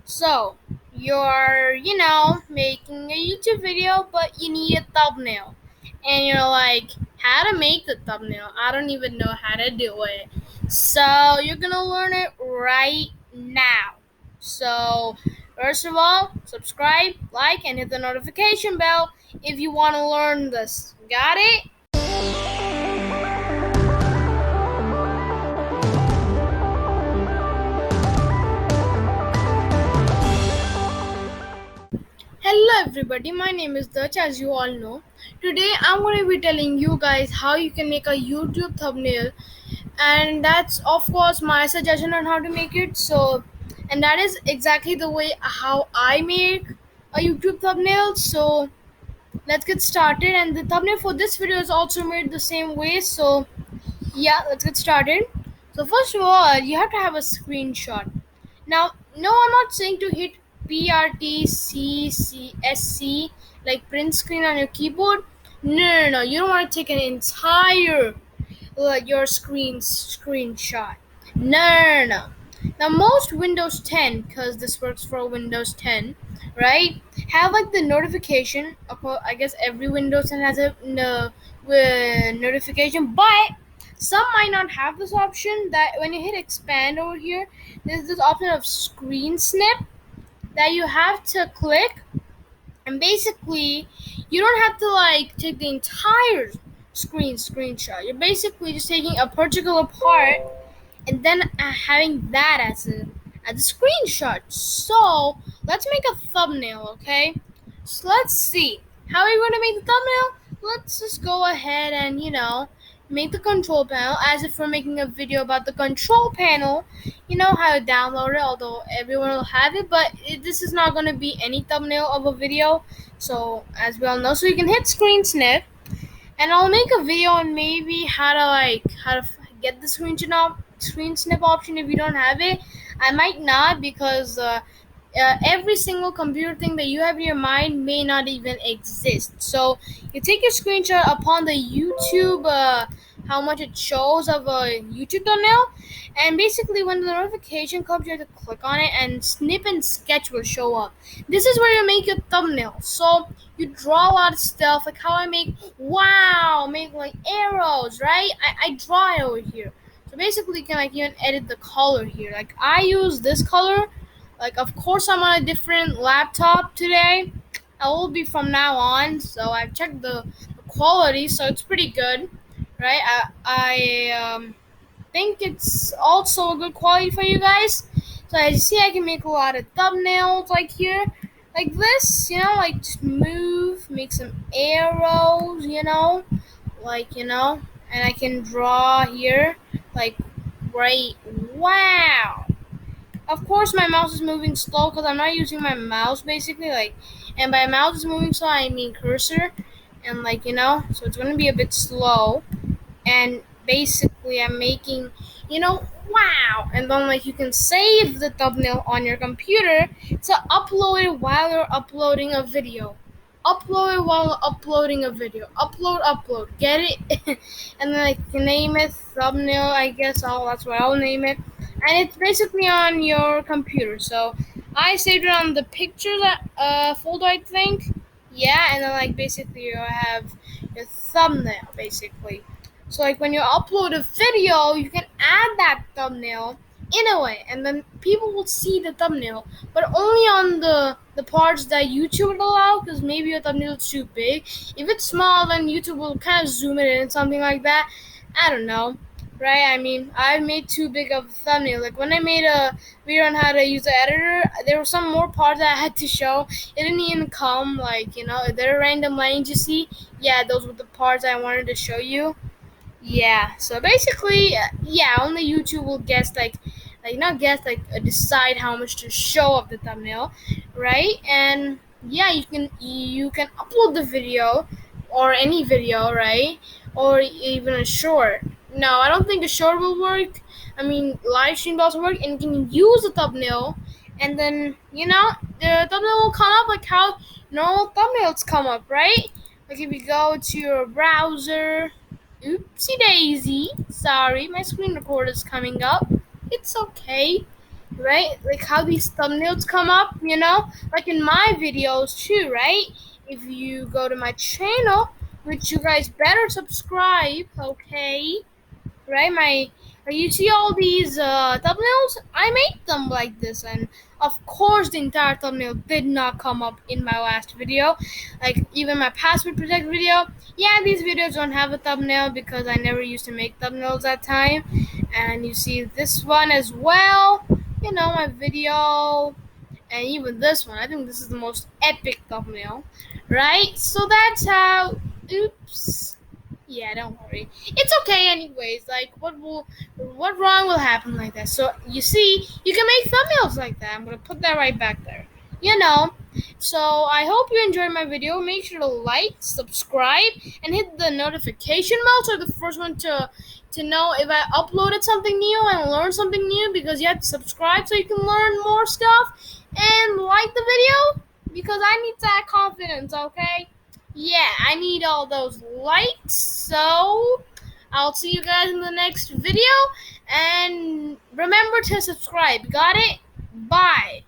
So, you're making a YouTube video, but you need a thumbnail. And you're like, how to make the thumbnail? I don't even know how to do it. So, you're gonna learn it right now. So, first of all, subscribe, like, and hit the notification bell if you want to learn this. Got it? Hello everybody, my name is Dutch, as you all know. Today I'm going to be telling you guys how you can make a YouTube thumbnail, and that's of course my suggestion on how to make it. And that is exactly the way how I make a YouTube thumbnail. So let's get started, and the thumbnail for this video is also made the same way. So yeah, let's get started. So first of all, you have to have a screenshot. Now, no, I'm not saying to hit PRTCCSC like print screen on your keyboard. No. You don't want to take an entire your screenshot. No. Now, most Windows 10, because this works for Windows 10, right? Have like the notification. I guess every Windows 10 has a notification, but some might not have this option. That when you hit expand over here, there's this option of screen snip that you have to click, and basically you don't have to like take the entire screenshot. You're basically just taking a particular part and then having that as a screenshot. So let's make a thumbnail, okay? So let's see how are we going to make the thumbnail. Let's just go ahead and make the control panel as if we're making a video about the control panel. You know how to download it, although everyone will have it, but this is not going to be any thumbnail of a video. So as we all know, so you can hit screen snip, and I'll make a video on maybe how to get the screen snip option if you don't have it. I might not, because every single computer thing that you have in your mind may not even exist. So you take your screenshot upon the YouTube, how much it shows of a YouTube thumbnail, and basically when the notification comes, you have to click on it, and Snip and Sketch will show up. This is where you make your thumbnail. So you draw a lot of stuff, like how I make like arrows, right? I draw it over here. So basically, you can like even edit the color here. Like I use this color. Like, of course, I'm on a different laptop today. I will be from now on. So I've checked the quality, so it's pretty good, right? I think it's also a good quality for you guys. So as you see, I can make a lot of thumbnails like here, like this. Like just move, make some arrows. And I can draw here, like right. Wow. Of course, my mouse is moving slow because I'm not using my mouse basically. And by mouse is moving slow, I mean cursor, and so it's gonna be a bit slow. And basically, I'm making, wow. And then you can save the thumbnail on your computer to upload it while you're uploading a video. Upload it while uploading a video. Upload. Get it? And then I can name it thumbnail. I guess that's what I'll name it. And it's basically on your computer. So I saved it on the pictures folder, I think. Yeah, and then basically you have your thumbnail basically. So when you upload a video, you can add that thumbnail in a way, and then people will see the thumbnail, but only on the parts that YouTube would allow, because maybe your thumbnail is too big. If it's small, then YouTube will kind of zoom it in, something like that. I don't know, right? I mean, I made too big of a thumbnail. Like when I made a video on how to use the editor, there were some more parts that I had to show. It didn't even come, there are random lines you see. Yeah, those were the parts I wanted to show you. Yeah, so basically, only YouTube will decide how much to show of the thumbnail, right? And yeah, you can upload the video or any video, right? Or even a short. No, I don't think a short will work. I mean, live stream does work, and you can use the thumbnail, and then the thumbnail will come up like how normal thumbnails come up, right? Like if you go to your browser. Oopsie daisy. Sorry, my screen recorder is coming up. It's okay. right? Like how these thumbnails come up, like in my videos too, right? If you go to my channel, which you guys better subscribe, okay? Right? You see all these thumbnails? I made them like this, and of course, the entire thumbnail did not come up in my last video. Like even my password protect video. Yeah, these videos don't have a thumbnail because I never used to make thumbnails that time. And you see this one as well. My video, and even this one. I think this is the most epic thumbnail, right? So that's how. Oops. Yeah, don't worry. It's okay anyways. Like what wrong will happen like that? So you see, you can make thumbnails like that. I'm gonna put that right back there. You know. So I hope you enjoyed my video. Make sure to like, subscribe, and hit the notification bell so you're the first one to know if I uploaded something new and learn something new, because you have to subscribe so you can learn more stuff, and like the video because I need that confidence, okay? Yeah, I need all those likes. So I'll see you guys in the next video. And remember to subscribe. Got it? Bye.